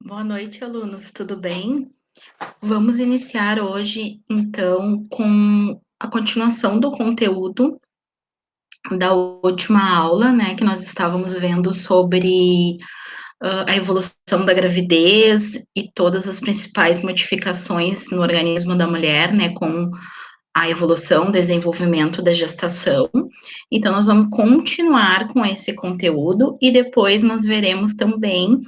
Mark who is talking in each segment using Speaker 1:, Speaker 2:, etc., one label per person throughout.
Speaker 1: Boa noite, alunos, tudo bem? Vamos iniciar hoje, então, com a continuação do conteúdo da última aula, né, que nós estávamos vendo sobre a evolução da gravidez e todas as principais modificações no organismo da mulher, né, com a evolução, desenvolvimento da gestação. Então, nós vamos continuar com esse conteúdo e depois nós veremos também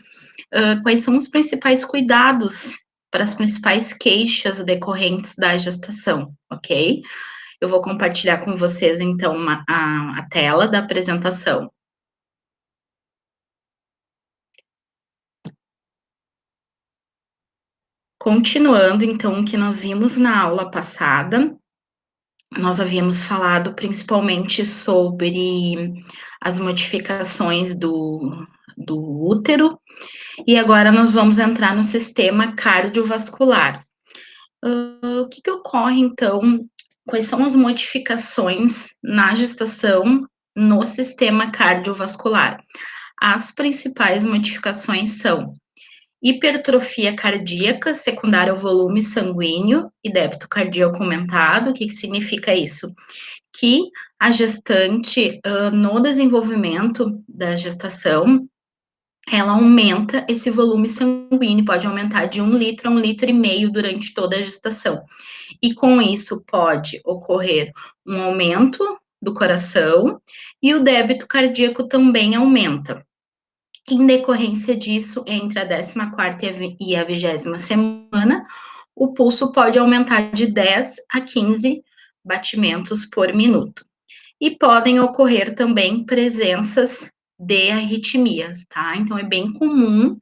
Speaker 1: quais são os principais cuidados para as principais queixas decorrentes da gestação, ok? Eu vou compartilhar com vocês, então, a tela da apresentação. Continuando, então, o que nós vimos na aula passada, nós havíamos falado principalmente sobre as modificações do útero, e agora nós vamos entrar no sistema cardiovascular. O que que ocorre, então, quais são as modificações na gestação no sistema cardiovascular? As principais modificações são hipertrofia cardíaca secundária ao volume sanguíneo e débito cardíaco aumentado. O que que significa isso? Que a gestante, no desenvolvimento da gestação, ela aumenta esse volume sanguíneo, pode aumentar de 1 litro a 1,5 litro durante toda a gestação. E com isso pode ocorrer um aumento do coração e o débito cardíaco também aumenta. Em decorrência disso, entre a 14ª e a 20ª semana, o pulso pode aumentar de 10 a 15 batimentos por minuto. E podem ocorrer também presenças de arritmias, tá? Então é bem comum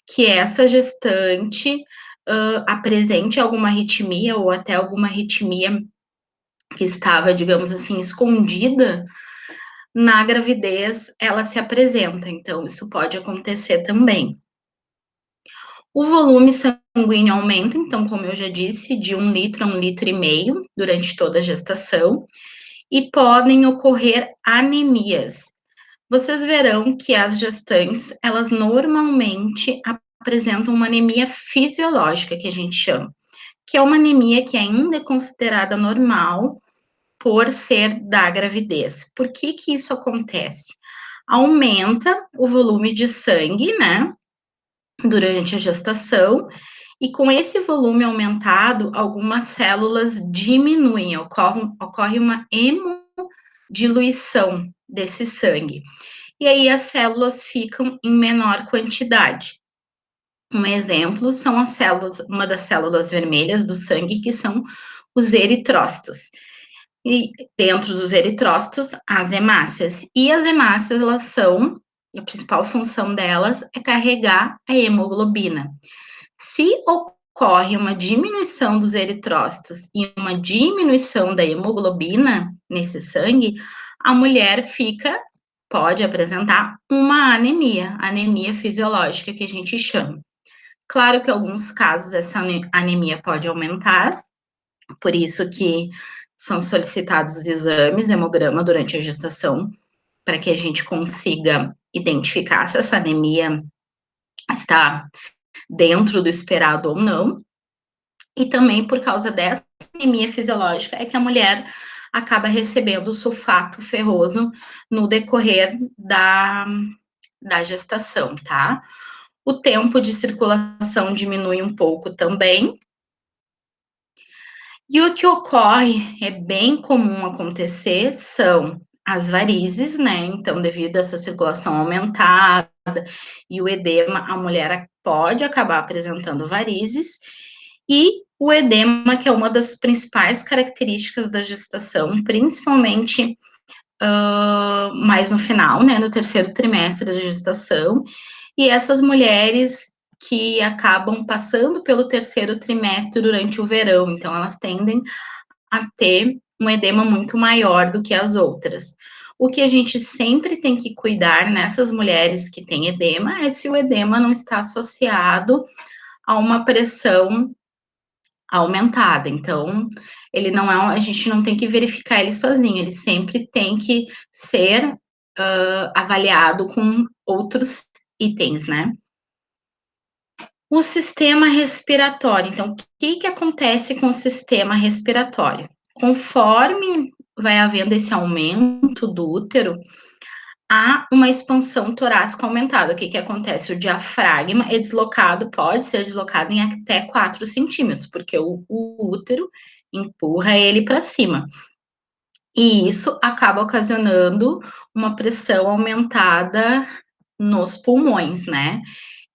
Speaker 1: que essa gestante apresente alguma arritmia ou até alguma arritmia que estava, digamos assim, escondida na gravidez, ela se apresenta. Então, isso pode acontecer também. O volume sanguíneo aumenta, então, como eu já disse, de 1 litro a 1,5 litro durante toda a gestação, e podem ocorrer anemias. Vocês verão que as gestantes, elas normalmente apresentam uma anemia fisiológica, que a gente chama, que é uma anemia que ainda é considerada normal por ser da gravidez. Por que que isso acontece? Aumenta o volume de sangue, né, durante a gestação, e com esse volume aumentado, algumas células diminuem, ocorre uma hemodiluição desse sangue. E aí as células ficam em menor quantidade. Um exemplo são as células, uma das células vermelhas do sangue, que são os eritrócitos. E dentro dos eritrócitos, as hemácias. E as hemácias, elas são, a principal função delas é carregar a hemoglobina. Se ocorre uma diminuição dos eritrócitos e uma diminuição da hemoglobina nesse sangue, a mulher pode apresentar uma anemia fisiológica que a gente chama. Claro que em alguns casos essa anemia pode aumentar, por isso que são solicitados exames, hemograma durante a gestação, para que a gente consiga identificar se essa anemia está dentro do esperado ou não. E também por causa dessa anemia fisiológica é que a mulher acaba recebendo sulfato ferroso no decorrer da gestação, tá? O tempo de circulação diminui um pouco também. E o que ocorre, é bem comum acontecer, são as varizes, né? Então, devido a essa circulação aumentada e o edema, a mulher pode acabar apresentando varizes, e o edema, que é uma das principais características da gestação, principalmente mais no final, né, no terceiro trimestre da gestação, e essas mulheres que acabam passando pelo terceiro trimestre durante o verão, então elas tendem a ter um edema muito maior do que as outras. O que a gente sempre tem que cuidar nessas mulheres que têm edema é se o edema não está associado a uma pressão aumentada. Então, ele não é, a gente não tem que verificar ele sozinho, ele sempre tem que ser avaliado com outros itens, né? O sistema respiratório, então, o que acontece com o sistema respiratório? Conforme vai havendo esse aumento do útero, há uma expansão torácica aumentada. O que acontece? O diafragma é deslocado, pode ser deslocado em até 4 centímetros, porque o útero empurra ele para cima. E isso acaba ocasionando uma pressão aumentada nos pulmões, né?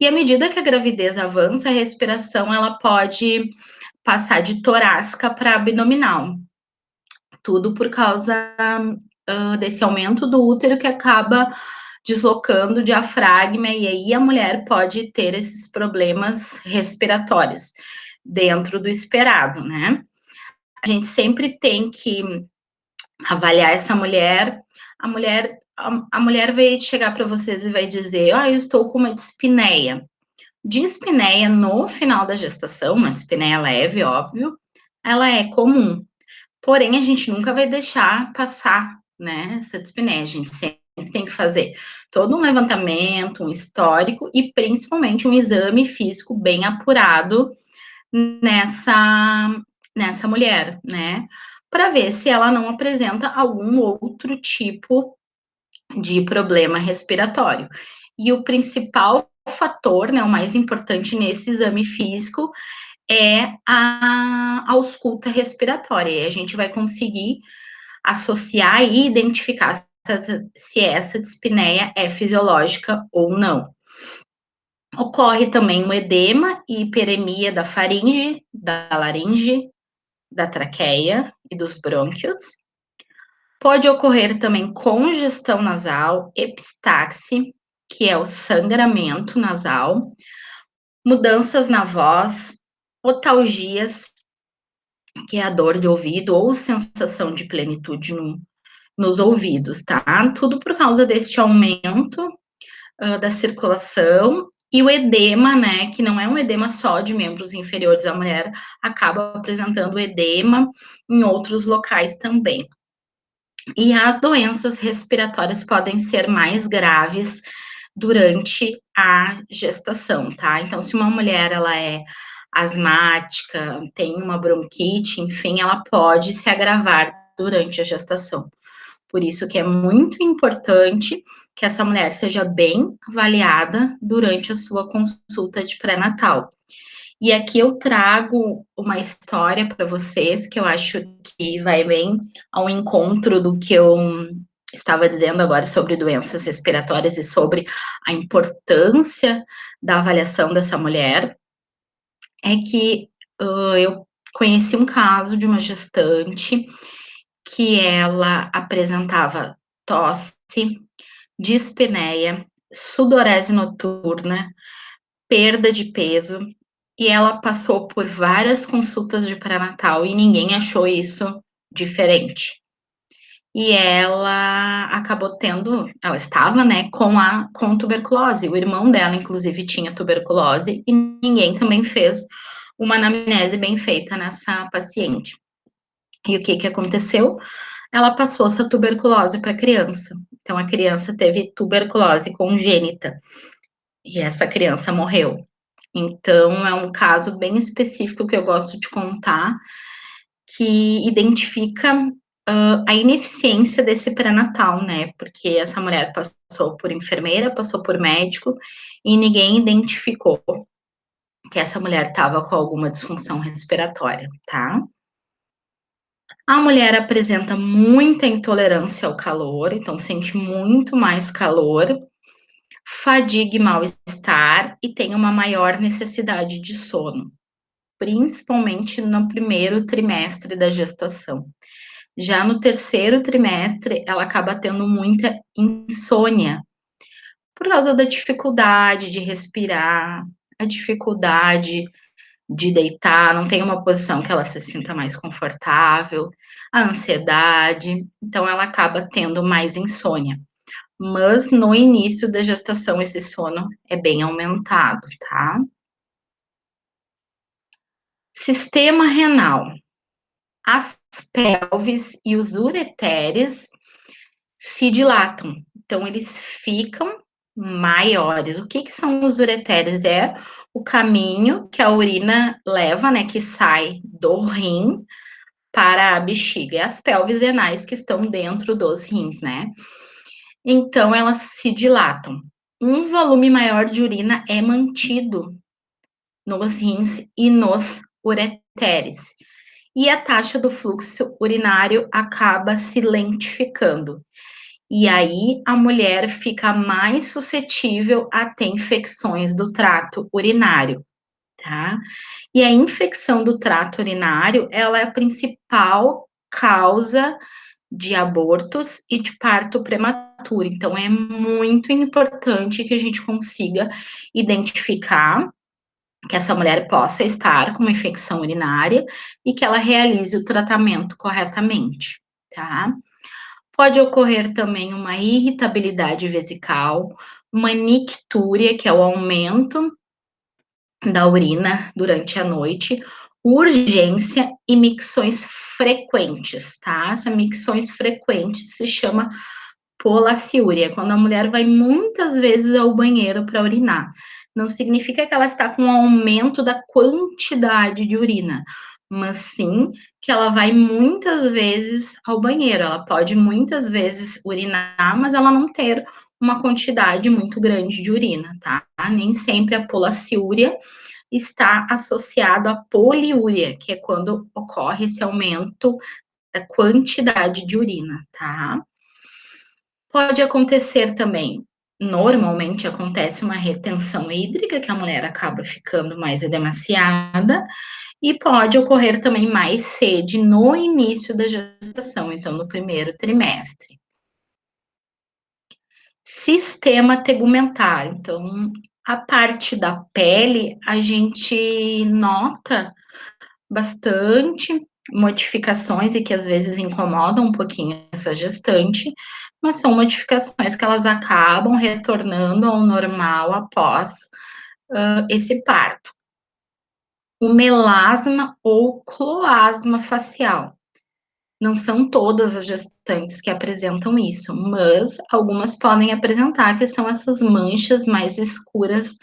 Speaker 1: E à medida que a gravidez avança, a respiração ela pode passar de torácica para abdominal. Tudo por causa desse aumento do útero que acaba deslocando o diafragma, e aí a mulher pode ter esses problemas respiratórios dentro do esperado, né? A gente sempre tem que avaliar essa mulher. A mulher vai chegar para vocês e vai dizer: eu estou com uma dispneia. Dispneia no final da gestação, uma dispneia leve, óbvio, ela é comum. Porém, a gente nunca vai deixar passar, né, essa dispneia. A gente sempre tem que fazer todo um levantamento, um histórico e principalmente um exame físico bem apurado nessa mulher, né, para ver se ela não apresenta algum outro tipo de problema respiratório. E o principal fator, né, o mais importante nesse exame físico é a ausculta respiratória. E a gente vai conseguir associar e identificar se essa dispneia é fisiológica ou não. Ocorre também o edema e hiperemia da faringe, da laringe, da traqueia e dos brônquios. Pode ocorrer também congestão nasal, epistaxe, que é o sangramento nasal, mudanças na voz, otalgias, que é a dor de ouvido ou sensação de plenitude nos ouvidos, tá? Tudo por causa deste aumento da circulação e o edema, né, que não é um edema só de membros inferiores, a mulher acaba apresentando edema em outros locais também. E as doenças respiratórias podem ser mais graves durante a gestação, tá? Então, se uma mulher ela é asmática, tem uma bronquite, enfim, ela pode se agravar durante a gestação. Por isso que é muito importante que essa mulher seja bem avaliada durante a sua consulta de pré-natal. E aqui eu trago uma história para vocês que eu acho que vai bem ao encontro do que eu estava dizendo agora sobre doenças respiratórias e sobre a importância da avaliação dessa mulher. É que eu conheci um caso de uma gestante que ela apresentava tosse, dispneia, sudorese noturna, perda de peso, e ela passou por várias consultas de pré-natal e ninguém achou isso diferente. E ela acabou ela estava, né, com tuberculose. O irmão dela, inclusive, tinha tuberculose e ninguém também fez uma anamnese bem feita nessa paciente. E o que aconteceu? Ela passou essa tuberculose para a criança. Então, a criança teve tuberculose congênita e essa criança morreu. Então, é um caso bem específico que eu gosto de contar, que identifica a ineficiência desse pré-natal, né? Porque essa mulher passou por enfermeira, passou por médico e ninguém identificou que essa mulher estava com alguma disfunção respiratória, tá? A mulher apresenta muita intolerância ao calor, então sente muito mais calor, fadiga e mal-estar e tem uma maior necessidade de sono, principalmente no primeiro trimestre da gestação. Já no terceiro trimestre, ela acaba tendo muita insônia, por causa da dificuldade de respirar, a dificuldade de deitar, não tem uma posição que ela se sinta mais confortável, a ansiedade, então ela acaba tendo mais insônia. Mas no início da gestação esse sono é bem aumentado, tá? Sistema renal. As pelves e os ureteres se dilatam, então eles ficam maiores. O que são os ureteres? É o caminho que a urina leva, né, que sai do rim para a bexiga e as pelvis renais que estão dentro dos rins, né? Então elas se dilatam. Um volume maior de urina é mantido nos rins e nos ureteres. E a taxa do fluxo urinário acaba se lentificando. E aí a mulher fica mais suscetível a ter infecções do trato urinário, tá? E a infecção do trato urinário, ela é a principal causa de abortos e de parto prematuro. Então é muito importante que a gente consiga identificar que essa mulher possa estar com uma infecção urinária e que ela realize o tratamento corretamente, tá? Pode ocorrer também uma irritabilidade vesical, uma nictúria, que é o aumento da urina durante a noite, urgência e micções frequentes, tá? Essa micções frequentes se chama polaciúria, quando a mulher vai muitas vezes ao banheiro para urinar. Não significa que ela está com um aumento da quantidade de urina, mas sim que ela vai muitas vezes ao banheiro. Ela pode muitas vezes urinar, mas ela não ter uma quantidade muito grande de urina, tá? Nem sempre a polaciúria está associado à poliúria, que é quando ocorre esse aumento da quantidade de urina, tá? Pode acontecer também, normalmente acontece uma retenção hídrica, que a mulher acaba ficando mais edemaciada, e pode ocorrer também mais sede no início da gestação, então no primeiro trimestre. Sistema tegumentar, então a parte da pele a gente nota bastante modificações e que às vezes incomodam um pouquinho essa gestante, mas são modificações que elas acabam retornando ao normal após esse parto. O melasma ou cloasma facial. Não são todas as gestantes que apresentam isso, mas algumas podem apresentar, que são essas manchas mais escuras,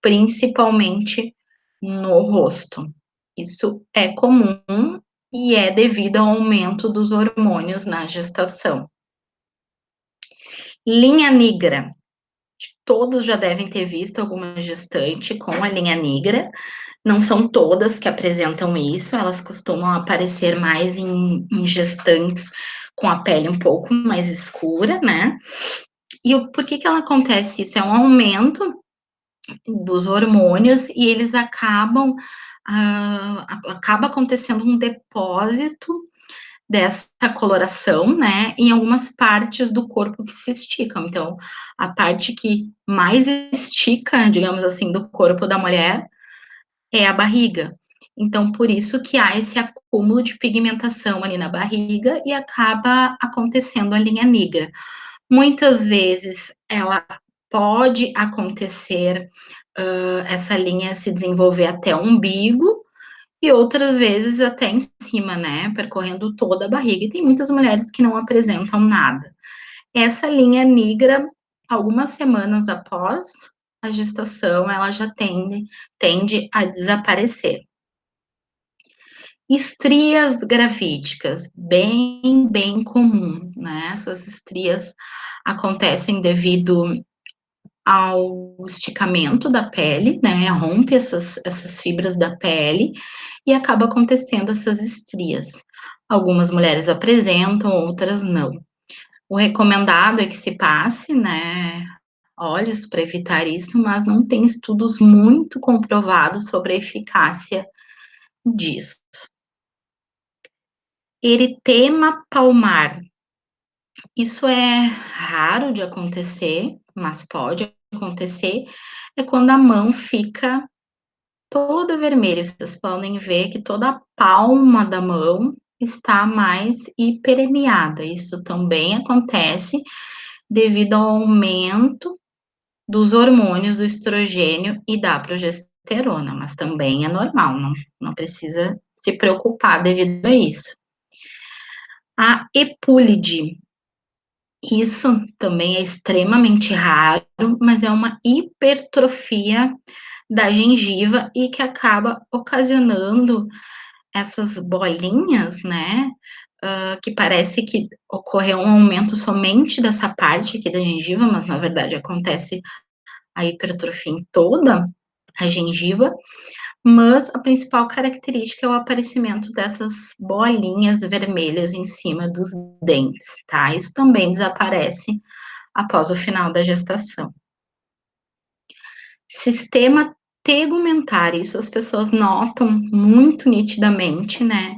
Speaker 1: principalmente no rosto. Isso é comum e é devido ao aumento dos hormônios na gestação. Linha negra. Todos já devem ter visto alguma gestante com a linha negra. Não são todas que apresentam isso, elas costumam aparecer mais em gestantes com a pele um pouco mais escura, né? E por que ela acontece isso? É um aumento dos hormônios e eles acaba acontecendo um depósito dessa coloração, né, em algumas partes do corpo que se esticam. Então, a parte que mais estica, digamos assim, do corpo da mulher é a barriga. Então, por isso que há esse acúmulo de pigmentação ali na barriga e acaba acontecendo a linha negra. Muitas vezes ela pode acontecer, essa linha se desenvolver até o umbigo, e outras vezes até em cima, né, percorrendo toda a barriga. E tem muitas mulheres que não apresentam nada. Essa linha negra, algumas semanas após a gestação, ela já tende a desaparecer. Estrias gravídicas, bem comum, né? Essas estrias acontecem devido ao esticamento da pele, né? Rompe essas fibras da pele e acaba acontecendo essas estrias. Algumas mulheres apresentam, outras não. O recomendado é que se passe, né, óleos para evitar isso, mas não tem estudos muito comprovados sobre a eficácia disso. Eritema palmar. Isso é raro de acontecer, mas pode acontecer. É quando a mão fica toda vermelha. Vocês podem ver que toda a palma da mão está mais hiperemiada. Isso também acontece devido ao aumento dos hormônios do estrogênio e da progesterona, mas também é normal, não precisa se preocupar devido a isso. A epúlide, isso também é extremamente raro, mas é uma hipertrofia da gengiva e que acaba ocasionando essas bolinhas, né, que parece que ocorreu um aumento somente dessa parte aqui da gengiva, mas na verdade acontece a hipertrofia em toda a gengiva, mas a principal característica é o aparecimento dessas bolinhas vermelhas em cima dos dentes, tá? Isso também desaparece após o final da gestação. Sistema tegumentar, isso as pessoas notam muito nitidamente, né,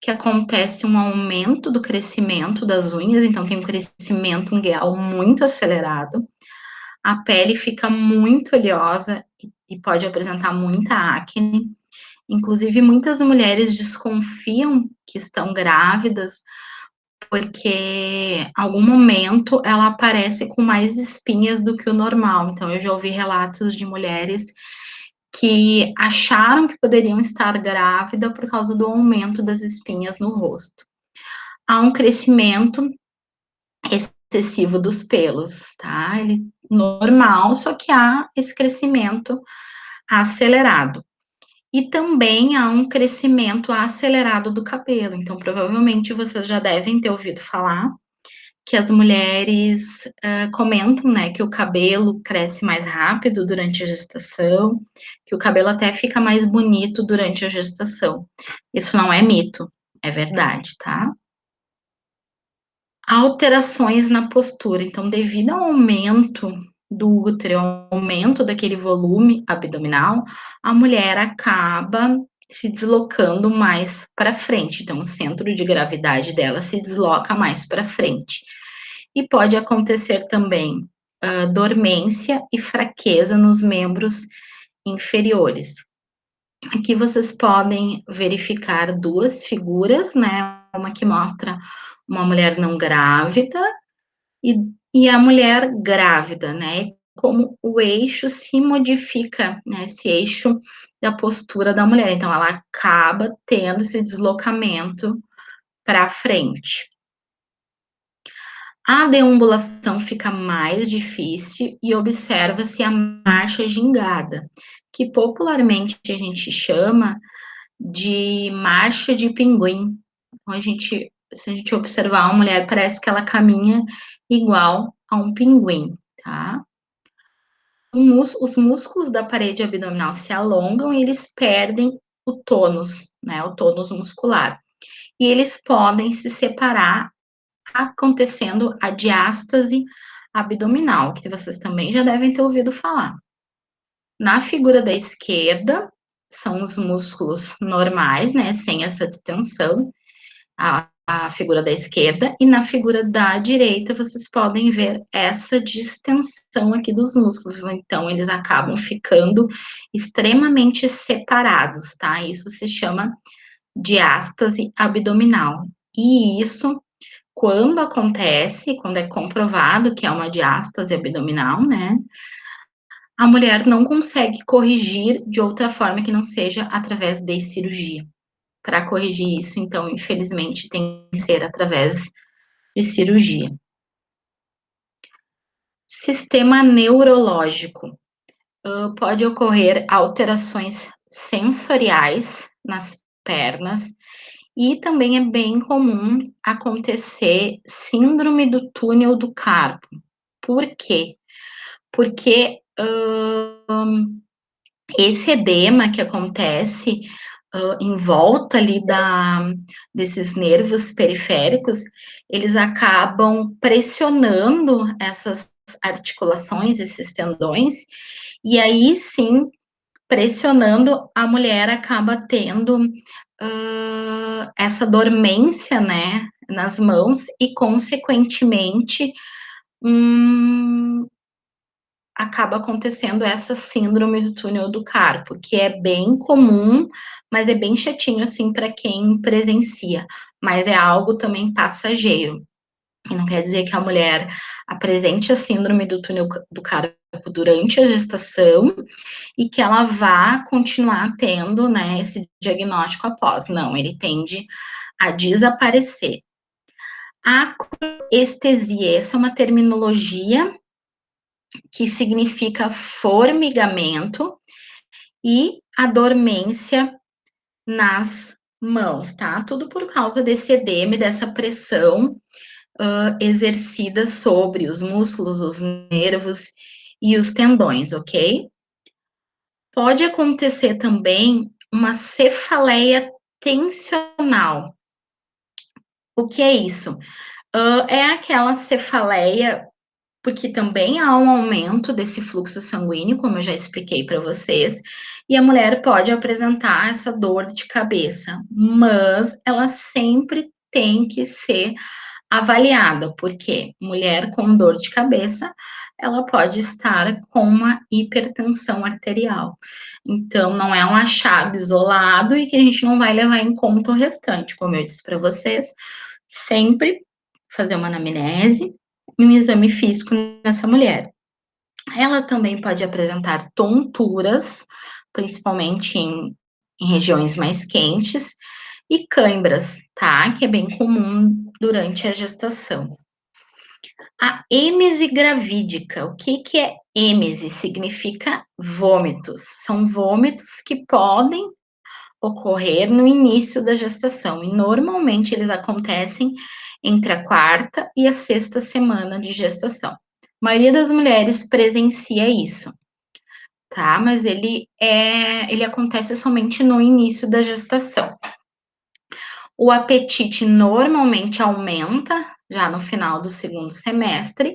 Speaker 1: que acontece um aumento do crescimento das unhas, então tem um crescimento ungueal muito acelerado, a pele fica muito oleosa e pode apresentar muita acne. Inclusive, muitas mulheres desconfiam que estão grávidas, porque algum momento ela aparece com mais espinhas do que o normal. Então, eu já ouvi relatos de mulheres que acharam que poderiam estar grávida por causa do aumento das espinhas no rosto. Há um crescimento excessivo dos pelos, tá? Ele normal, só que há esse crescimento acelerado. E também há um crescimento acelerado do cabelo. Então, provavelmente vocês já devem ter ouvido falar que as mulheres comentam, né, que o cabelo cresce mais rápido durante a gestação, que o cabelo até fica mais bonito durante a gestação. Isso não é mito, é verdade, tá? Alterações na postura. Então, devido ao aumento do útero, ao aumento daquele volume abdominal, a mulher acaba se deslocando mais para frente. Então, o centro de gravidade dela se desloca mais para frente. E pode acontecer também dormência e fraqueza nos membros inferiores. Aqui vocês podem verificar duas figuras, né? Uma que mostra uma mulher não grávida e, e a mulher grávida, né? Como o eixo se modifica, né? Esse eixo da postura da mulher. Então, ela acaba tendo esse deslocamento para frente. A deambulação fica mais difícil e observa-se a marcha gingada, que popularmente a gente chama de marcha de pinguim. Então, se a gente observar uma mulher, parece que ela caminha igual a um pinguim, tá? Os músculos da parede abdominal se alongam e eles perdem o tônus, né? O tônus muscular. E eles podem se separar, acontecendo a diástase abdominal, que vocês também já devem ter ouvido falar. Na figura da esquerda, são os músculos normais, né, sem essa distensão, a figura da esquerda, e na figura da direita vocês podem ver essa distensão aqui dos músculos, então eles acabam ficando extremamente separados, tá? Isso se chama diástase abdominal. E isso, quando acontece, quando é comprovado que é uma diástase abdominal, né, a mulher não consegue corrigir de outra forma que não seja através de cirurgia. Para corrigir isso, então, infelizmente, tem que ser através de cirurgia. Sistema neurológico. Pode ocorrer alterações sensoriais nas pernas e também é bem comum acontecer síndrome do túnel do carpo. Por quê? Porque esse edema que acontece em volta ali desses nervos periféricos, eles acabam pressionando essas articulações, esses tendões, e aí sim, pressionando, a mulher acaba tendo essa dormência, né, nas mãos e, consequentemente, um, acaba acontecendo essa síndrome do túnel do carpo, que é bem comum, mas é bem chatinho, assim, para quem presencia, mas é algo também passageiro. E não quer dizer que a mulher apresente a síndrome do túnel do carpo durante a gestação e que ela vá continuar tendo, né, esse diagnóstico após. Não, ele tende a desaparecer. A estesia, essa é uma terminologia que significa formigamento, e a dormência nas mãos, tá? Tudo por causa desse edema e dessa pressão exercida sobre os músculos, os nervos e os tendões, ok? Pode acontecer também uma cefaleia tensional. O que é isso? É aquela cefaleia, porque também há um aumento desse fluxo sanguíneo, como eu já expliquei para vocês, e a mulher pode apresentar essa dor de cabeça, mas ela sempre tem que ser avaliada, porque mulher com dor de cabeça, ela pode estar com uma hipertensão arterial. Então, não é um achado isolado e que a gente não vai levar em conta o restante, como eu disse para vocês, sempre fazer uma anamnese e um exame físico nessa mulher. Ela também pode apresentar tonturas, principalmente em regiões mais quentes, e cãibras, tá? Que é bem comum durante a gestação. A êmese gravídica. O que que é êmese? Significa vômitos. São vômitos que podem ocorrer no início da gestação e normalmente eles acontecem entre a quarta e a sexta semana de gestação. A maioria das mulheres presencia isso, tá? Mas ele acontece somente no início da gestação. O apetite normalmente aumenta já no final do segundo semestre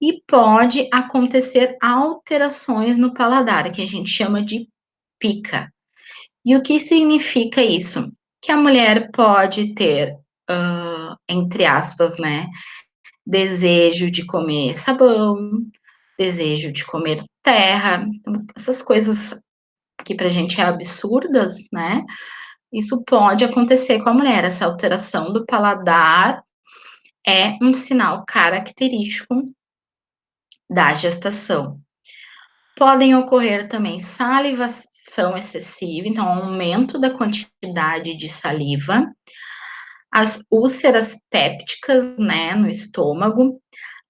Speaker 1: e pode acontecer alterações no paladar, que a gente chama de pica. E o que significa isso? Que a mulher pode ter, entre aspas, né, desejo de comer sabão, desejo de comer terra, essas coisas que pra gente é absurdas, né? Isso pode acontecer com a mulher. Essa alteração do paladar é um sinal característico da gestação. Podem ocorrer também salivação excessiva, então aumento da quantidade de saliva, as úlceras pépticas, né, no estômago,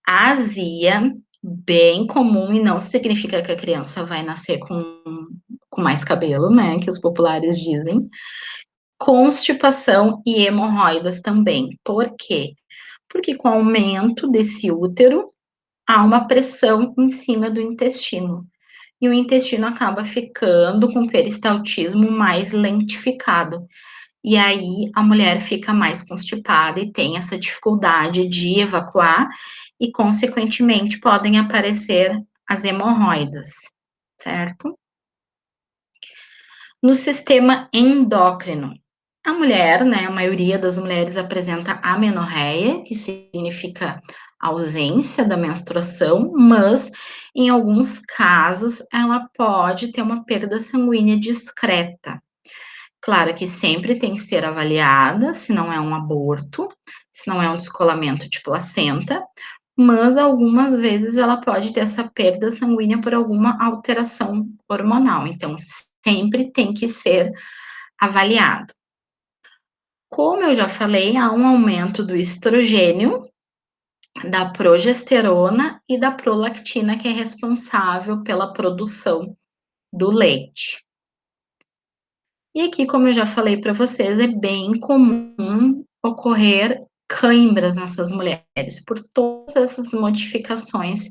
Speaker 1: a azia, bem comum e não significa que a criança vai nascer com mais cabelo, né, que os populares dizem. Constipação e hemorroidas também. Por quê? Porque com o aumento desse útero, há uma pressão em cima do intestino. E o intestino acaba ficando com peristaltismo mais lentificado. E aí a mulher fica mais constipada e tem essa dificuldade de evacuar e, consequentemente, podem aparecer as hemorroidas, certo? No sistema endócrino, a mulher, né, a maioria das mulheres apresenta amenorreia, que significa ausência da menstruação, mas em alguns casos ela pode ter uma perda sanguínea discreta. Claro que sempre tem que ser avaliada, se não é um aborto, se não é um descolamento de placenta, mas algumas vezes ela pode ter essa perda sanguínea por alguma alteração hormonal, então sempre tem que ser avaliado. Como eu já falei, há um aumento do estrogênio, da progesterona e da prolactina, que é responsável pela produção do leite. E aqui, como eu já falei para vocês, é bem comum ocorrer cãibras nessas mulheres, por todas essas modificações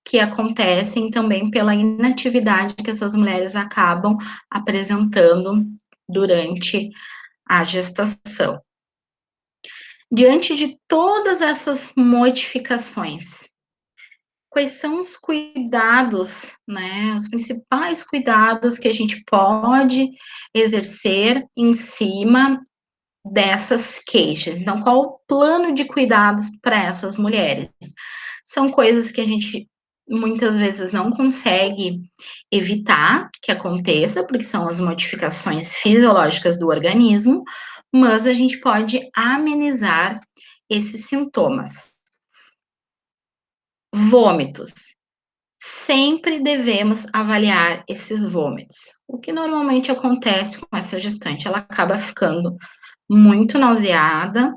Speaker 1: que acontecem também pela inatividade que essas mulheres acabam apresentando durante a gestação. Diante de todas essas modificações, quais são os cuidados, né, os principais cuidados que a gente pode exercer em cima dessas queixas? Então, qual o plano de cuidados para essas mulheres? São coisas que a gente muitas vezes não consegue evitar que aconteça, porque são as modificações fisiológicas do organismo, mas a gente pode amenizar esses sintomas. Vômitos. Sempre devemos avaliar esses vômitos. O que normalmente acontece com essa gestante? Ela acaba ficando muito nauseada,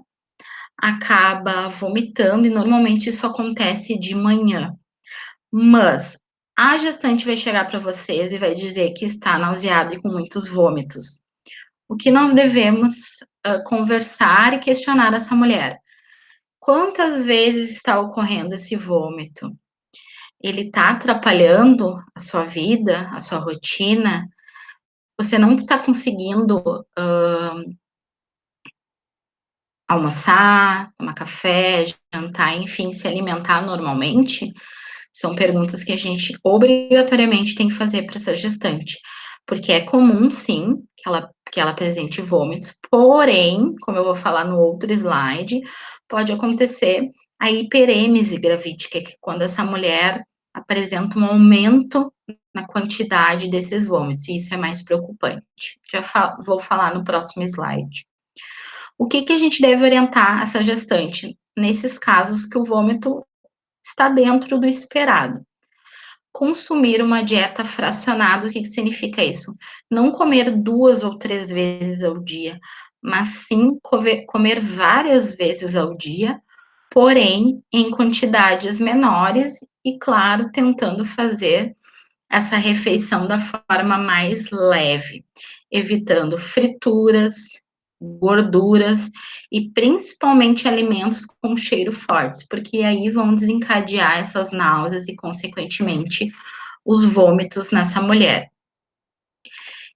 Speaker 1: acaba vomitando, e normalmente isso acontece de manhã. Mas A gestante vai chegar para vocês e vai dizer que está nauseada e com muitos vômitos. O que nós devemos conversar e questionar essa mulher? Quantas vezes está ocorrendo esse vômito? Ele está atrapalhando a sua vida, a sua rotina? Você não está conseguindo almoçar, tomar café, jantar, enfim, se alimentar normalmente? São perguntas que a gente obrigatoriamente tem que fazer para essa gestante, porque é comum sim que ela apresente vômitos, porém, como eu vou falar no outro slide, pode acontecer a hiperêmese gravídica, que é quando essa mulher apresenta um aumento na quantidade desses vômitos, e isso é mais preocupante. Vou falar no próximo slide. O que que a gente deve orientar essa gestante nesses casos que o vômito está dentro do esperado? Consumir uma dieta fracionada, o que que significa isso? Não comer 2 ou 3 vezes ao dia, mas sim comer várias vezes ao dia, porém em quantidades menores e, claro, tentando fazer essa refeição da forma mais leve, evitando frituras, gorduras e principalmente alimentos com cheiro fortes, porque aí vão desencadear essas náuseas e, consequentemente, os vômitos nessa mulher.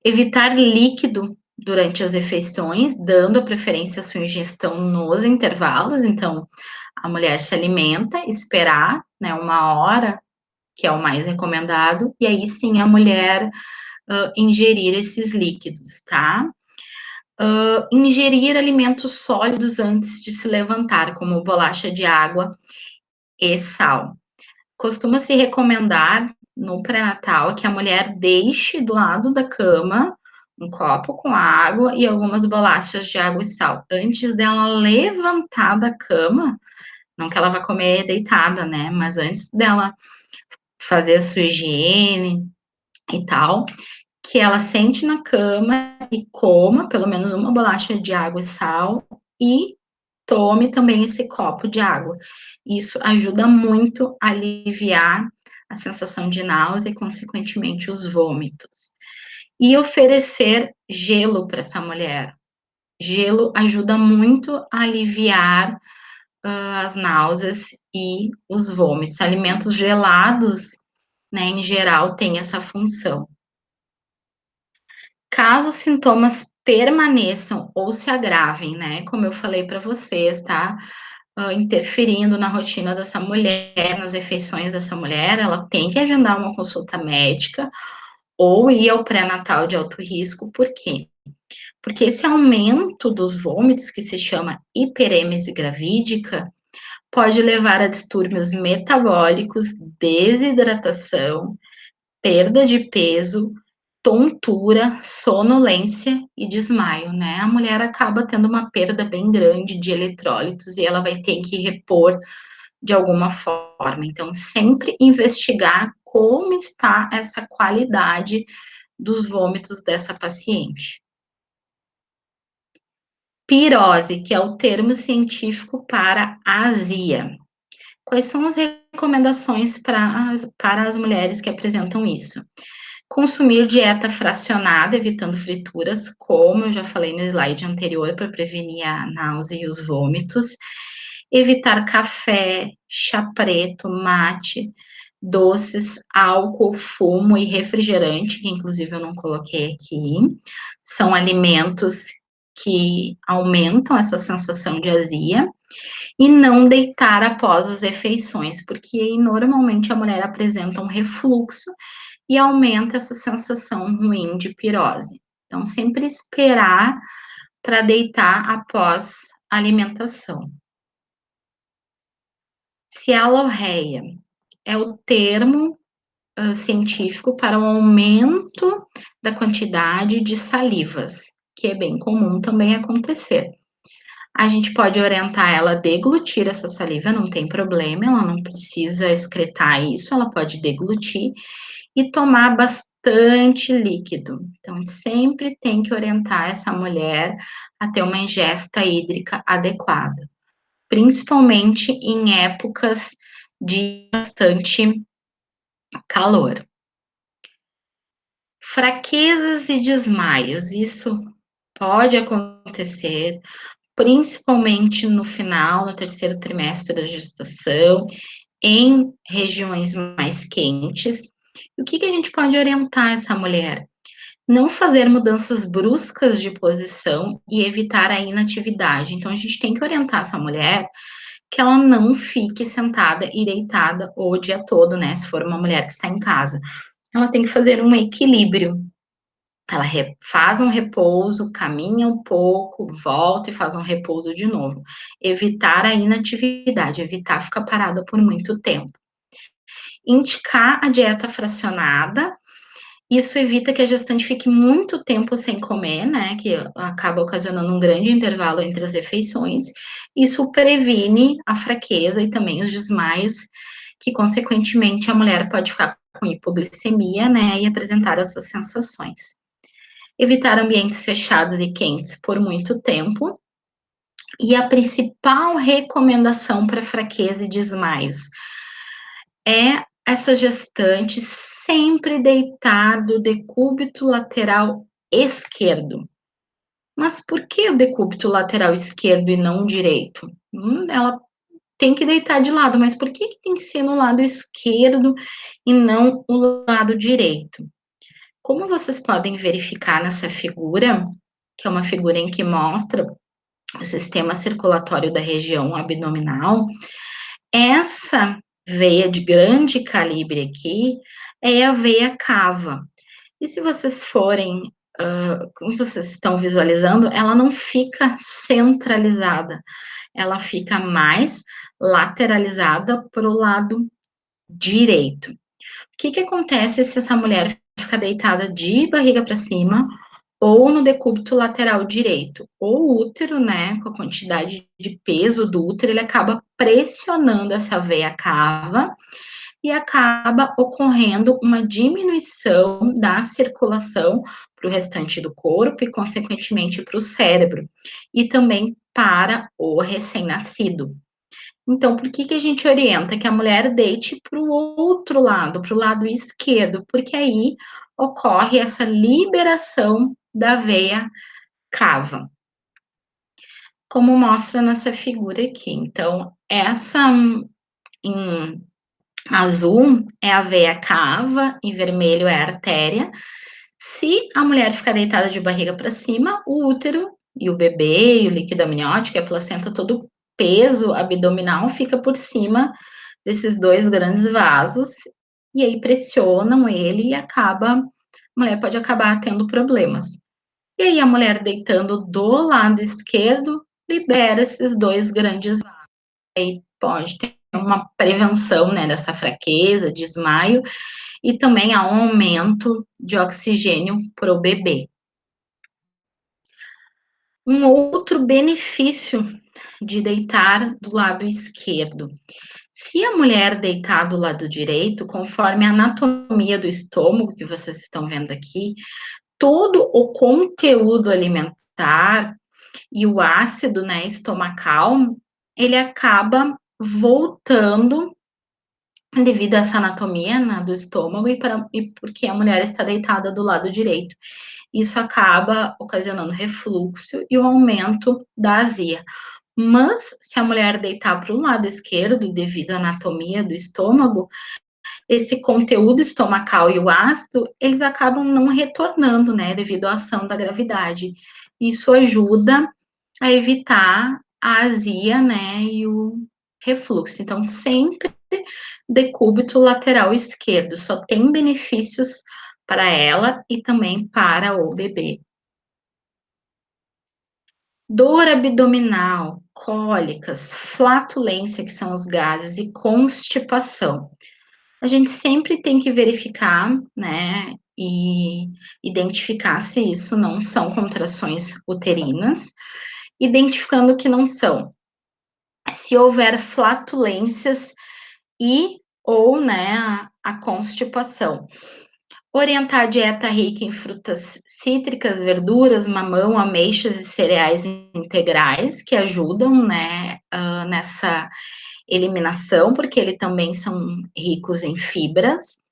Speaker 1: Evitar líquido durante as refeições, dando a preferência à sua ingestão nos intervalos. Então, a mulher se alimenta, esperar, né, 1 hora, que é o mais recomendado, e aí sim a mulher ingerir esses líquidos, tá? Ingerir alimentos sólidos antes de se levantar, como bolacha de água e sal. Costuma-se recomendar no pré-natal que a mulher deixe do lado da cama um copo com água e algumas bolachas de água e sal antes dela levantar da cama, não que ela vá comer deitada, né? Mas antes dela fazer a sua higiene e tal, que ela sente na cama e coma pelo menos uma bolacha de água e sal e tome também esse copo de água. Isso ajuda muito a aliviar a sensação de náusea e, consequentemente, os vômitos. E oferecer gelo para essa mulher. Gelo ajuda muito a aliviar as náuseas e os vômitos. Alimentos gelados, né, em geral, têm essa função. Caso os sintomas permaneçam ou se agravem, né, como eu falei para vocês, tá, interferindo na rotina dessa mulher, nas refeições dessa mulher, ela tem que agendar uma consulta médica ou ir ao pré-natal de alto risco. Por quê? Porque esse aumento dos vômitos, que se chama hiperêmese gravídica, pode levar a distúrbios metabólicos, desidratação, perda de peso, tontura, sonolência e desmaio, né? A mulher acaba tendo uma perda bem grande de eletrólitos e ela vai ter que repor de alguma forma. Então, sempre investigar como está essa qualidade dos vômitos dessa paciente. Pirose, que é o termo científico para azia. Quais são as recomendações para as mulheres que apresentam isso? Consumir dieta fracionada, evitando frituras, como eu já falei no slide anterior, para prevenir a náusea e os vômitos. Evitar café, chá preto, mate, doces, álcool, fumo e refrigerante, que inclusive eu não coloquei aqui. São alimentos que aumentam essa sensação de azia. E não deitar após as refeições, porque aí normalmente a mulher apresenta um refluxo e aumenta essa sensação ruim de pirose. Então, sempre esperar para deitar após a alimentação. Cialorreia é o termo científico para o aumento da quantidade de salivas, que é bem comum também acontecer. A gente pode orientar ela a deglutir essa saliva, não tem problema, ela não precisa excretar isso, ela pode deglutir e tomar bastante líquido. Então, sempre tem que orientar essa mulher a ter uma ingesta hídrica adequada, principalmente em épocas de bastante calor. Fraquezas e desmaios, isso pode acontecer, principalmente no final, no terceiro trimestre da gestação, em regiões mais quentes. O que a gente pode orientar essa mulher? Não fazer mudanças bruscas de posição e evitar a inatividade. Então, a gente tem que orientar essa mulher que ela não fique sentada e deitada o dia todo, né? Se for uma mulher que está em casa. Ela tem que fazer um equilíbrio. Ela faz um repouso, caminha um pouco, volta e faz um repouso de novo. Evitar a inatividade, evitar ficar parada por muito tempo. Indicar a dieta fracionada, isso evita que a gestante fique muito tempo sem comer, né, que acaba ocasionando um grande intervalo entre as refeições. Isso previne a fraqueza e também os desmaios, que consequentemente a mulher pode ficar com hipoglicemia, né, e apresentar essas sensações. Evitar ambientes fechados e quentes por muito tempo. E a principal recomendação para fraqueza e desmaios é essa gestante sempre deitar do decúbito lateral esquerdo. Mas por que o decúbito lateral esquerdo e não o direito? Ela tem que deitar de lado, mas por que tem que ser no lado esquerdo e não o lado direito? Como vocês podem verificar nessa figura, que é uma figura em que mostra o sistema circulatório da região abdominal, essa veia de grande calibre aqui é a veia cava. E se vocês forem, como vocês estão visualizando, ela não fica centralizada, ela fica mais lateralizada para o lado direito. O que acontece se essa mulher fica deitada de barriga para cima ou no decúbito lateral direito? O útero, né, com a quantidade de peso do útero, ele acaba pressionando essa veia cava e acaba ocorrendo uma diminuição da circulação para o restante do corpo e, consequentemente, para o cérebro e também para o recém-nascido. Então, por que a gente orienta que a mulher deite para o outro lado, para o lado esquerdo? Porque aí ocorre essa liberação da veia cava, como mostra nessa figura aqui. Então, essa em azul é a veia cava, em vermelho é a artéria. Se a mulher ficar deitada de barriga para cima, o útero e o bebê, e o líquido amniótico e a placenta, todo o peso abdominal fica por cima desses dois grandes vasos, e aí pressionam ele e acaba, a mulher pode acabar tendo problemas. E aí a mulher deitando do lado esquerdo, libera esses dois grandes vasos. Aí pode ter uma prevenção, né, dessa fraqueza, desmaio, e também há um aumento de oxigênio para o bebê. Um outro benefício de deitar do lado esquerdo. Se a mulher deitar do lado direito, conforme a anatomia do estômago, que vocês estão vendo aqui, todo o conteúdo alimentar e o ácido, né, estomacal, ele acaba voltando devido a essa anatomia, né, do estômago e porque a mulher está deitada do lado direito. Isso acaba ocasionando refluxo e o aumento da azia. Mas se a mulher deitar para o lado esquerdo, devido à anatomia do estômago, esse conteúdo estomacal e o ácido, eles acabam não retornando, né, devido à ação da gravidade. Isso ajuda a evitar a azia, né, e o refluxo. Então, sempre decúbito lateral esquerdo, só tem benefícios para ela e também para o bebê. Dor abdominal, cólicas, flatulência, que são os gases, e constipação. A gente sempre tem que verificar, né, e identificar se isso não são contrações uterinas, identificando que não são. Se houver flatulências e ou, né, a constipação. Orientar a dieta rica em frutas cítricas, verduras, mamão, ameixas e cereais integrais, que ajudam, né, nessa eliminação, porque eles também são ricos em fibras.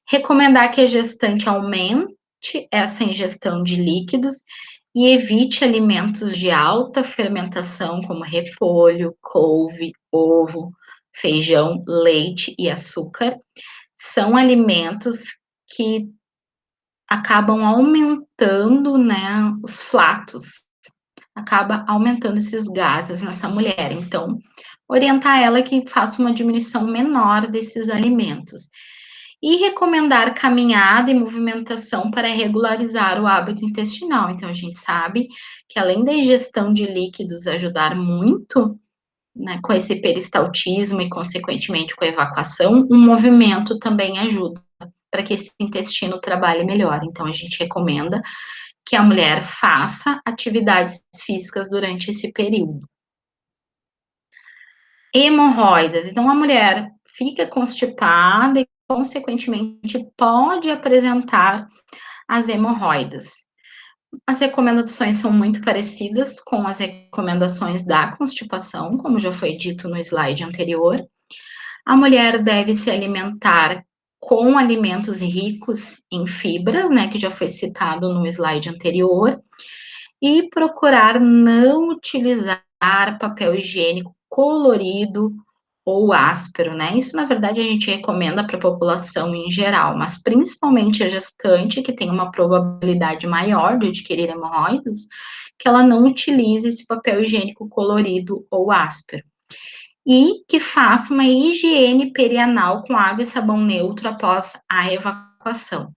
Speaker 1: Recomendar que a gestante aumente essa ingestão de líquidos e evite alimentos de alta fermentação, como repolho, couve, ovo, feijão, leite e açúcar. São alimentos que acabam aumentando, né, os flatos, acaba aumentando esses gases nessa mulher. Então, orientar ela que faça uma diminuição menor desses alimentos. E recomendar caminhada e movimentação para regularizar o hábito intestinal. Então, a gente sabe que além da ingestão de líquidos ajudar muito, né, com esse peristaltismo e, consequentemente, com a evacuação, o movimento também ajuda para que esse intestino trabalhe melhor. Então, a gente recomenda que a mulher faça atividades físicas durante esse período. Hemorroidas. Então, a mulher fica constipada e, consequentemente, pode apresentar as hemorroidas. As recomendações são muito parecidas com as recomendações da constipação, como já foi dito no slide anterior. A mulher deve se alimentar com alimentos ricos em fibras, né, que já foi citado no slide anterior, e procurar não utilizar papel higiênico colorido ou áspero, né? Isso, na verdade, a gente recomenda para a população em geral, mas principalmente a gestante, que tem uma probabilidade maior de adquirir hemorroidas, que ela não utilize esse papel higiênico colorido ou áspero. E que faça uma higiene perianal com água e sabão neutro após a evacuação.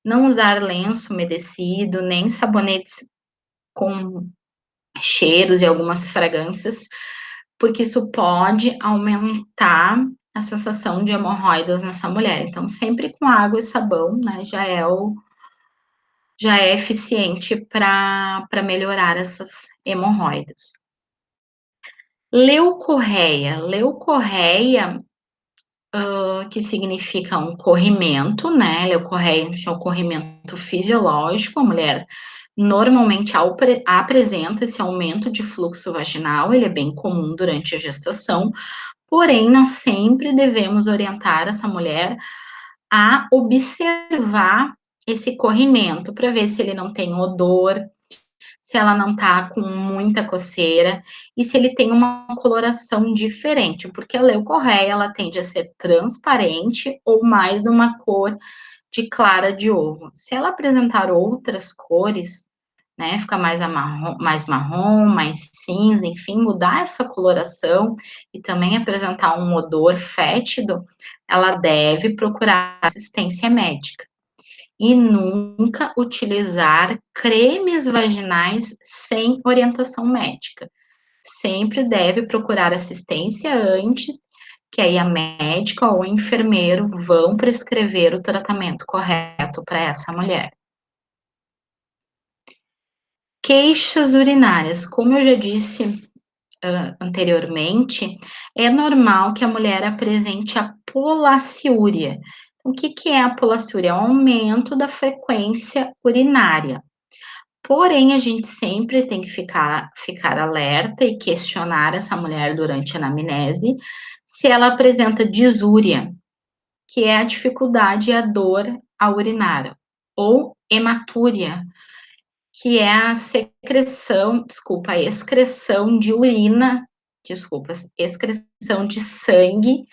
Speaker 1: Não usar lenço umedecido, nem sabonetes com cheiros e algumas fragrâncias, porque isso pode aumentar a sensação de hemorroidas nessa mulher. Então, sempre com água e sabão, né, já é eficiente para melhorar essas hemorroidas. Leucorreia, que significa um corrimento, né? Leucorreia é um corrimento fisiológico, a mulher normalmente apresenta esse aumento de fluxo vaginal, ele é bem comum durante a gestação, porém, nós sempre devemos orientar essa mulher a observar esse corrimento, para ver se ele não tem odor, se ela não tá com muita coceira e se ele tem uma coloração diferente, porque a leucorreia ela tende a ser transparente ou mais de uma cor de clara de ovo. Se ela apresentar outras cores, né, ficar mais marrom, mais cinza, enfim, mudar essa coloração e também apresentar um odor fétido, ela deve procurar assistência médica. E nunca utilizar cremes vaginais sem orientação médica. Sempre deve procurar assistência antes, que aí a médica ou o enfermeiro vão prescrever o tratamento correto para essa mulher. Queixas urinárias, como eu já disse anteriormente, é normal que a mulher apresente a polaciúria. O que é a polaciúria? É o aumento da frequência urinária. Porém, a gente sempre tem que ficar alerta e questionar essa mulher durante a anamnese se ela apresenta disúria, que é a dificuldade e a dor ao urinar, ou hematúria, que é a excreção de urina, excreção de sangue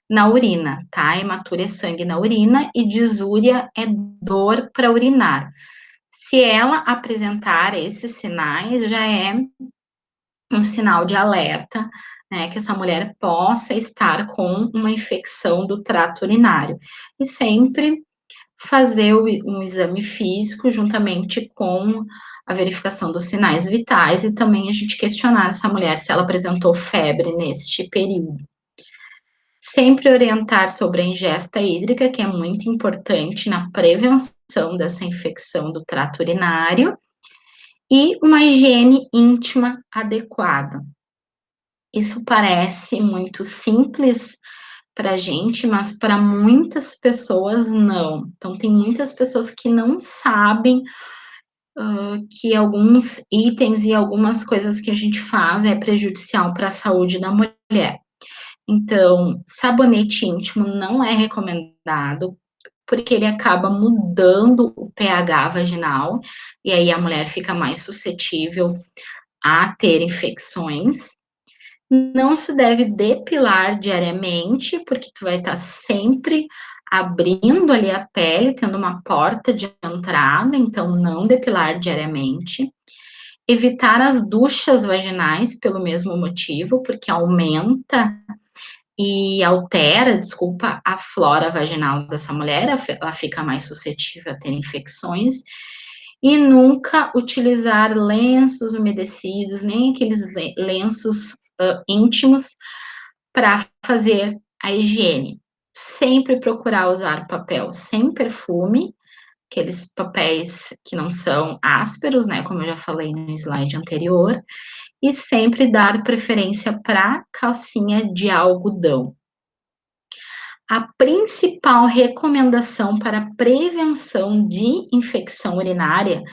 Speaker 1: na urina, tá? Hematúria é sangue na urina e disúria é dor para urinar. Se ela apresentar esses sinais, já é um sinal de alerta, né, que essa mulher possa estar com uma infecção do trato urinário. E sempre fazer um exame físico juntamente com a verificação dos sinais vitais e também a gente questionar essa mulher se ela apresentou febre neste período. Sempre orientar sobre a ingesta hídrica, que é muito importante na prevenção dessa infecção do trato urinário, e uma higiene íntima adequada. Isso parece muito simples para a gente, mas para muitas pessoas não. Então, tem muitas pessoas que não sabem que alguns itens e algumas coisas que a gente faz é prejudicial para a saúde da mulher. Então, sabonete íntimo não é recomendado, porque ele acaba mudando o pH vaginal, e aí a mulher fica mais suscetível a ter infecções. Não se deve depilar diariamente, porque tu vai estar sempre abrindo ali a pele, tendo uma porta de entrada, então não depilar diariamente. Evitar as duchas vaginais pelo mesmo motivo, porque aumenta e altera, desculpa, a flora vaginal dessa mulher, ela fica mais suscetível a ter infecções. E nunca utilizar lenços umedecidos, nem aqueles lenços íntimos para fazer a higiene. Sempre procurar usar papel sem perfume, aqueles papéis que não são ásperos, né, como eu já falei no slide anterior, e sempre dar preferência para calcinha de algodão. A principal recomendação para prevenção de infecção urinária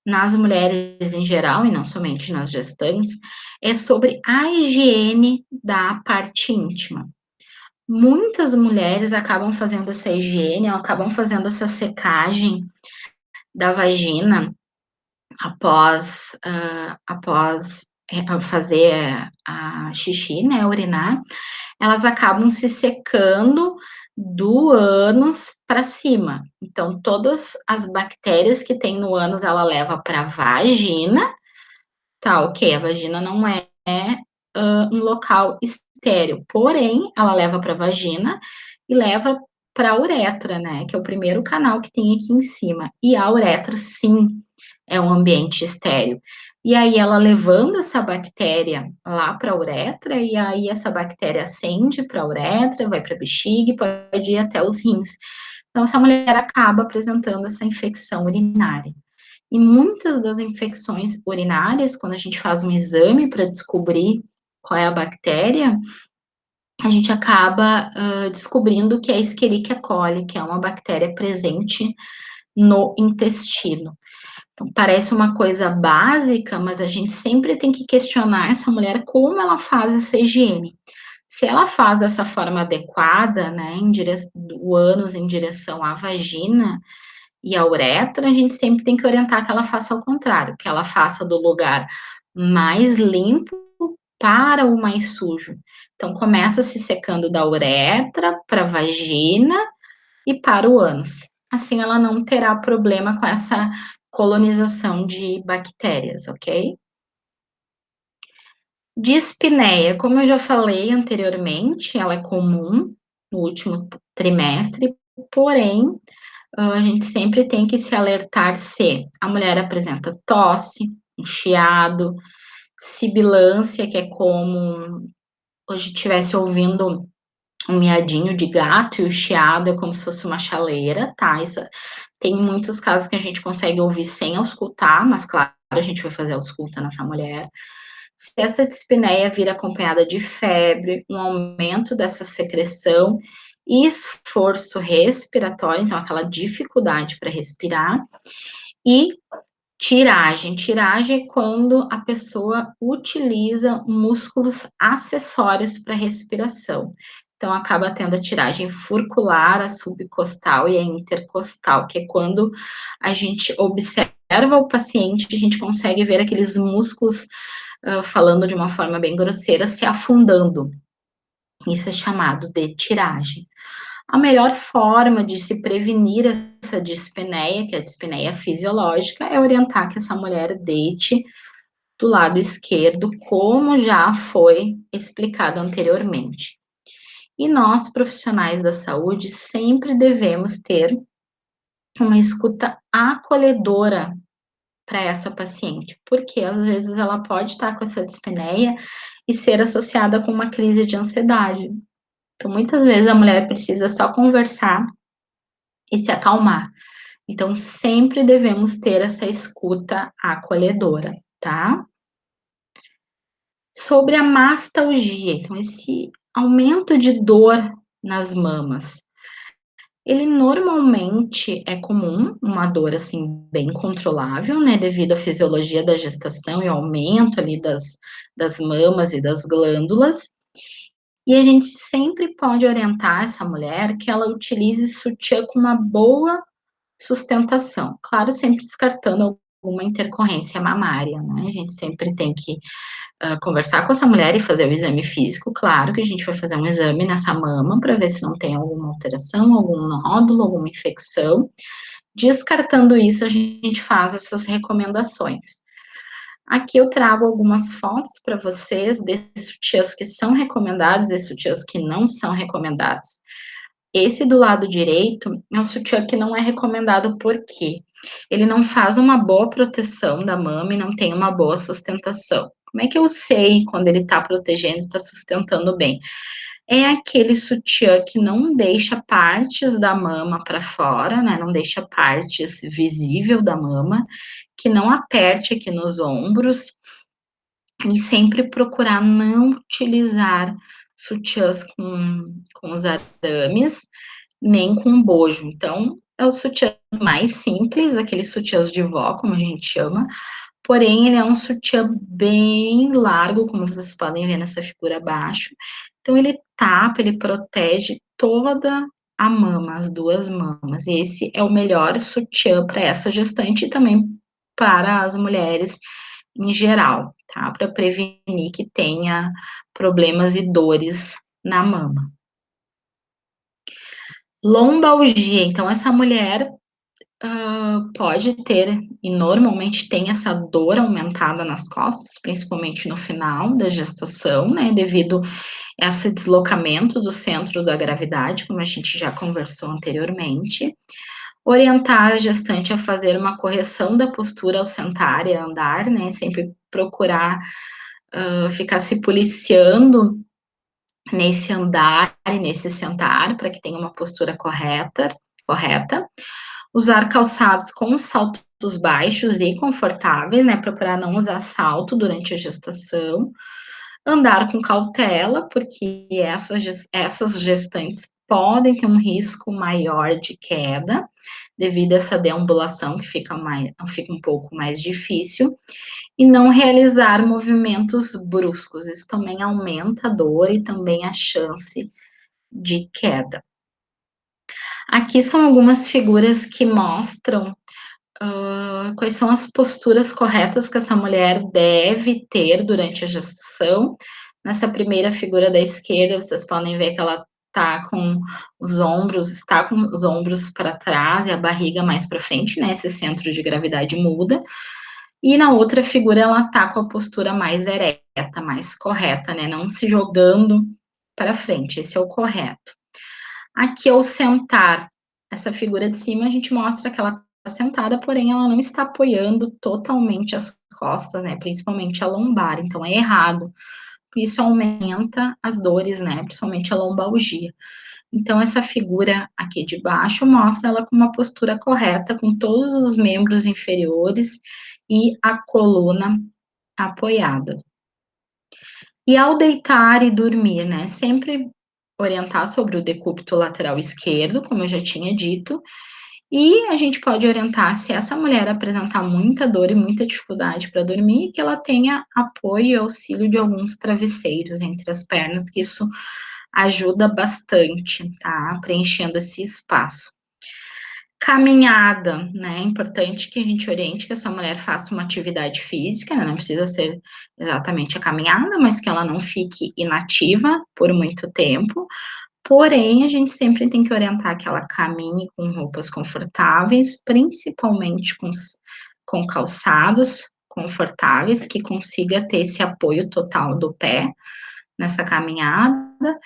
Speaker 1: nas mulheres em geral, e não somente nas gestantes, é sobre a higiene da parte íntima. Muitas mulheres acabam fazendo essa higiene, acabam fazendo essa secagem da vagina após fazer a xixi, né, urinar, elas acabam se secando do ânus para cima. Então, todas as bactérias que tem no ânus, ela leva para a vagina, tá, ok, a vagina não é um local estéril, porém, ela leva para a vagina e leva para a uretra, né, que é o primeiro canal que tem aqui em cima. E a uretra, sim, é um ambiente estéril. E aí ela levando essa bactéria lá para a uretra, e aí essa bactéria ascende para a uretra, vai para a bexiga e pode ir até os rins. Então, essa mulher acaba apresentando essa infecção urinária. E muitas das infecções urinárias, quando a gente faz um exame para descobrir qual é a bactéria, a gente acaba descobrindo que é a Escherichia coli, que é uma bactéria presente no intestino. Então, parece uma coisa básica, mas a gente sempre tem que questionar essa mulher como ela faz essa higiene. Se ela faz dessa forma adequada, né, do ânus em direção à vagina e à uretra, a gente sempre tem que orientar que ela faça ao contrário, que ela faça do lugar mais limpo para o mais sujo. Então, começa se secando da uretra para a vagina e para o ânus. Assim, ela não terá problema com essa colonização de bactérias, ok? Dispneia, como eu já falei anteriormente, ela é comum no último trimestre, porém, a gente sempre tem que se alertar se a mulher apresenta tosse, um chiado, sibilância, que é como hoje estivesse ouvindo um miadinho de gato, e o chiado é como se fosse uma chaleira, tá? Isso tem muitos casos que a gente consegue ouvir sem auscultar, mas claro, a gente vai fazer a ausculta nessa mulher. Se essa dispneia vir acompanhada de febre, um aumento dessa secreção e esforço respiratório, então aquela dificuldade para respirar, e tiragem. Tiragem é quando a pessoa utiliza músculos acessórios para respiração. Então, acaba tendo a tiragem furcular, a subcostal e a intercostal, que é quando a gente observa o paciente, a gente consegue ver aqueles músculos, falando de uma forma bem grosseira, se afundando. Isso é chamado de tiragem. A melhor forma de se prevenir essa dispneia, que é a dispneia fisiológica, é orientar que essa mulher deite do lado esquerdo, como já foi explicado anteriormente. E nós, profissionais da saúde, sempre devemos ter uma escuta acolhedora para essa paciente, porque às vezes ela pode estar com essa dispneia e ser associada com uma crise de ansiedade. Então, muitas vezes a mulher precisa só conversar e se acalmar. Então, sempre devemos ter essa escuta acolhedora, tá? Sobre a mastalgia, então, esse aumento de dor nas mamas, ele normalmente é comum, uma dor assim bem controlável, né, devido à fisiologia da gestação e ao aumento ali das mamas e das glândulas. E a gente sempre pode orientar essa mulher que ela utilize sutiã com uma boa sustentação. Claro, sempre descartando alguma intercorrência mamária, né, a gente sempre tem que, conversar com essa mulher e fazer o exame físico. Claro que a gente vai fazer um exame nessa mama para ver se não tem alguma alteração, algum nódulo, alguma infecção. Descartando isso, a gente faz essas recomendações. Aqui eu trago algumas fotos para vocês de sutiãs que são recomendados e sutiãs que não são recomendados. Esse do lado direito é um sutiã que não é recomendado, por quê? Ele não faz uma boa proteção da mama e não tem uma boa sustentação. Como é que eu sei quando ele está protegendo e está sustentando bem? É aquele sutiã que não deixa partes da mama para fora, né, não deixa partes visível da mama, que não aperte aqui nos ombros, e sempre procurar não utilizar sutiãs com os arames, nem com bojo. Então, é os sutiãs mais simples, aqueles sutiãs de vó, como a gente chama, porém ele é um sutiã bem largo, como vocês podem ver nessa figura abaixo. Então ele tapa, ele protege toda a mama, as 2 mamas, e esse é o melhor sutiã para essa gestante e também para as mulheres em geral, tá, para prevenir que tenha problemas e dores na mama. Lombalgia, então essa mulher, pode ter e normalmente tem essa dor aumentada nas costas, principalmente no final da gestação, né, devido a esse deslocamento do centro da gravidade, como a gente já conversou anteriormente. Orientar a gestante a fazer uma correção da postura ao sentar e andar, né, sempre procurar, ficar se policiando nesse andar e nesse sentar, para que tenha uma postura correta. Usar calçados com saltos baixos e confortáveis, né, procurar não usar salto durante a gestação. Andar com cautela, porque essas gestantes podem ter um risco maior de queda, devido a essa deambulação que fica um pouco mais difícil, e não realizar movimentos bruscos, isso também aumenta a dor e também a chance de queda. Aqui são algumas figuras que mostram quais são as posturas corretas que essa mulher deve ter durante a gestação. Nessa primeira figura da esquerda, vocês podem ver que ela está com os ombros para trás e a barriga mais para frente, né? Esse centro de gravidade muda. E na outra figura, ela está com a postura mais ereta, mais correta, né? Não se jogando para frente. Esse é o correto. Aqui, ao sentar, essa figura de cima, a gente mostra que ela está sentada, porém ela não está apoiando totalmente as costas, né, principalmente a lombar, então é errado. Isso aumenta as dores, né, principalmente a lombalgia. Então essa figura aqui de baixo mostra ela com uma postura correta, com todos os membros inferiores e a coluna apoiada. E ao deitar e dormir, né, sempre orientar sobre o decúbito lateral esquerdo, como eu já tinha dito, e a gente pode orientar se essa mulher apresentar muita dor e muita dificuldade para dormir, que ela tenha apoio e auxílio de alguns travesseiros entre as pernas, que isso ajuda bastante, tá, preenchendo esse espaço. Caminhada, né, é importante que a gente oriente que essa mulher faça uma atividade física, né, não precisa ser exatamente a caminhada, mas que ela não fique inativa por muito tempo, porém, a gente sempre tem que orientar que ela caminhe com roupas confortáveis, principalmente com calçados confortáveis, que consiga ter esse apoio total do pé nessa caminhada,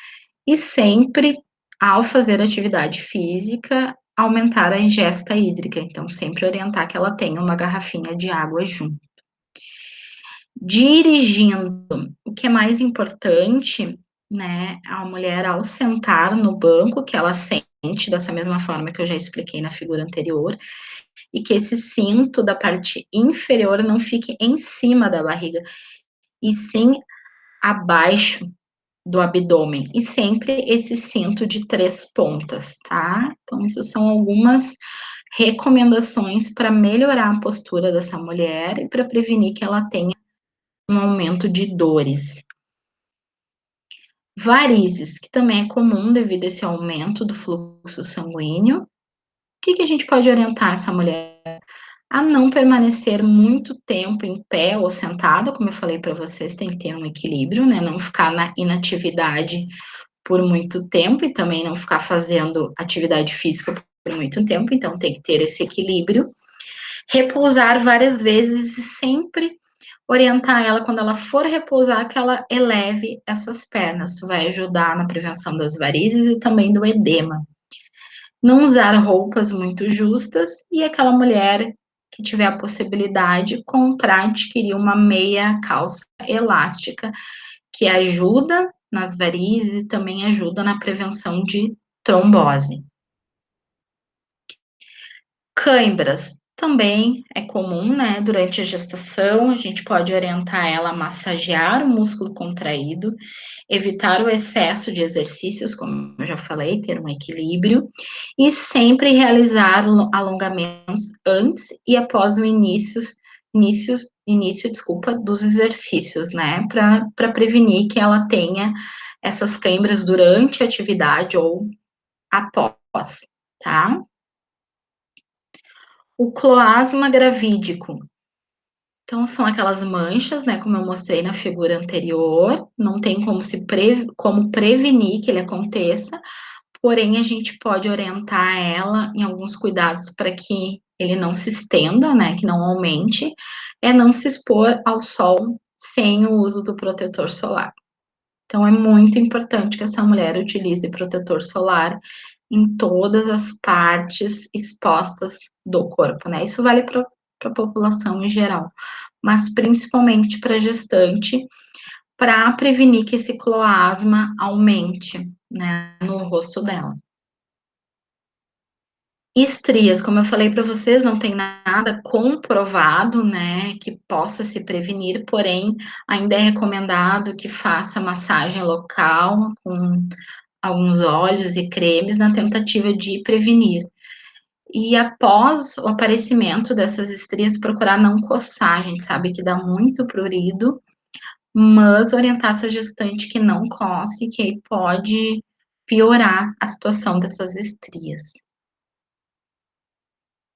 Speaker 1: e sempre, ao fazer atividade física, aumentar a ingesta hídrica, então sempre orientar que ela tenha uma garrafinha de água junto. Dirigindo, o que é mais importante, né, a mulher ao sentar no banco, que ela sente dessa mesma forma que eu já expliquei na figura anterior, e que esse cinto da parte inferior não fique em cima da barriga, e sim abaixo do abdômen, e sempre esse cinto de 3 pontas, tá? Então, isso são algumas recomendações para melhorar a postura dessa mulher e para prevenir que ela tenha um aumento de dores. Varizes, que também é comum devido a esse aumento do fluxo sanguíneo. O que que a gente pode orientar essa mulher? A não permanecer muito tempo em pé ou sentada, como eu falei para vocês, tem que ter um equilíbrio, né, não ficar na inatividade por muito tempo e também não ficar fazendo atividade física por muito tempo, então tem que ter esse equilíbrio. Repousar várias vezes e sempre orientar ela quando ela for repousar que ela eleve essas pernas, isso vai ajudar na prevenção das varizes e também do edema. Não usar roupas muito justas e aquela mulher que tiver a possibilidade, comprar, adquirir uma meia calça elástica, que ajuda nas varizes e também ajuda na prevenção de trombose. Cãibras também é comum, né, durante a gestação, a gente pode orientar ela a massagear o músculo contraído, evitar o excesso de exercícios, como eu já falei, ter um equilíbrio, e sempre realizar alongamentos antes e após o início, desculpa, dos exercícios, né, para prevenir que ela tenha essas câimbras durante a atividade ou após, tá? O cloasma gravídico. Então, são aquelas manchas, né, como eu mostrei na figura anterior, não tem como prevenir que ele aconteça, porém a gente pode orientar ela em alguns cuidados para que ele não se estenda, né, que não aumente, é não se expor ao sol sem o uso do protetor solar. Então, é muito importante que essa mulher utilize protetor solar em todas as partes expostas do corpo, né? Isso vale para a população em geral, mas principalmente para gestante, para prevenir que esse cloasma aumente, né, no rosto dela. Estrias, como eu falei para vocês, não tem nada comprovado, né, que possa se prevenir, porém, ainda é recomendado que faça massagem local com alguns óleos e cremes na tentativa de prevenir. E após o aparecimento dessas estrias, procurar não coçar, a gente sabe que dá muito prurido, mas orientar essa gestante que não coce, que aí pode piorar a situação dessas estrias.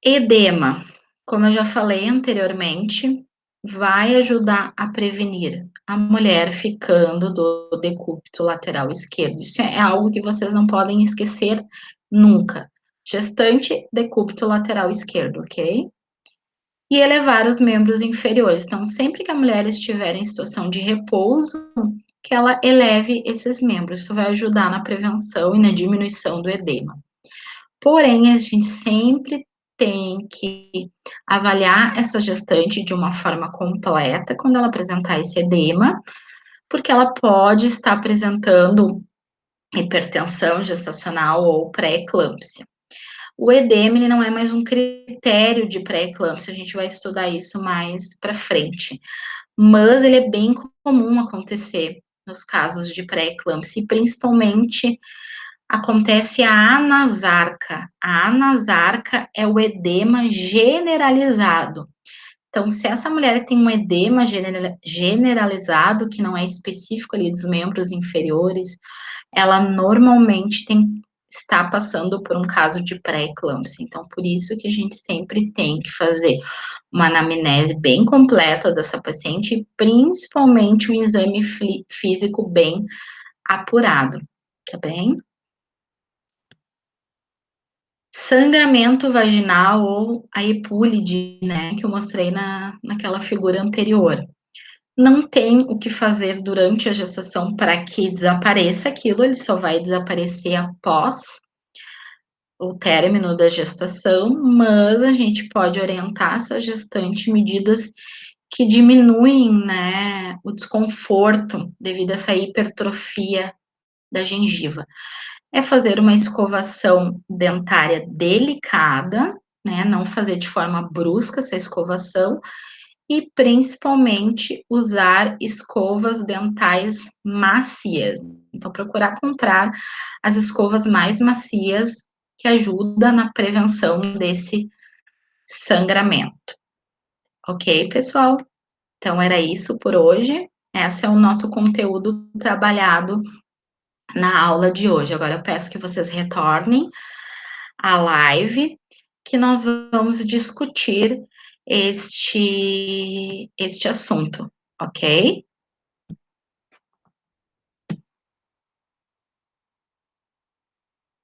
Speaker 1: Edema, como eu já falei anteriormente, vai ajudar a prevenir a mulher ficando do decúbito lateral esquerdo. Isso é algo que vocês não podem esquecer nunca. Gestante, decúbito lateral esquerdo, ok? E elevar os membros inferiores. Então, sempre que a mulher estiver em situação de repouso, que ela eleve esses membros. Isso vai ajudar na prevenção e na diminuição do edema. Porém, a gente sempre tem que avaliar essa gestante de uma forma completa quando ela apresentar esse edema, porque ela pode estar apresentando hipertensão gestacional ou pré-eclâmpsia. O edema ele não é mais um critério de pré-eclâmpsia, a gente vai estudar isso mais para frente, mas ele é bem comum acontecer nos casos de pré-eclâmpsia e principalmente acontece a anasarca. A anasarca é o edema generalizado. Então, se essa mulher tem um edema generalizado, que não é específico ali dos membros inferiores, ela normalmente está passando por um caso de pré-eclâmpsia. Então, por isso que a gente sempre tem que fazer uma anamnese bem completa dessa paciente e principalmente um exame físico bem apurado, tá bem? Sangramento vaginal ou a epúlide, né, que eu mostrei naquela figura anterior. Não tem o que fazer durante a gestação para que desapareça aquilo, ele só vai desaparecer após o término da gestação, mas a gente pode orientar essa gestante medidas que diminuem, né, o desconforto devido a essa hipertrofia da gengiva. É fazer uma escovação dentária delicada, né, não fazer de forma brusca essa escovação e principalmente usar escovas dentais macias. Então procurar comprar as escovas mais macias que ajuda na prevenção desse sangramento. Ok, pessoal? Então era isso por hoje. Esse é o nosso conteúdo trabalhado na aula de hoje. Agora eu peço que vocês retornem à live, que nós vamos discutir este assunto, ok?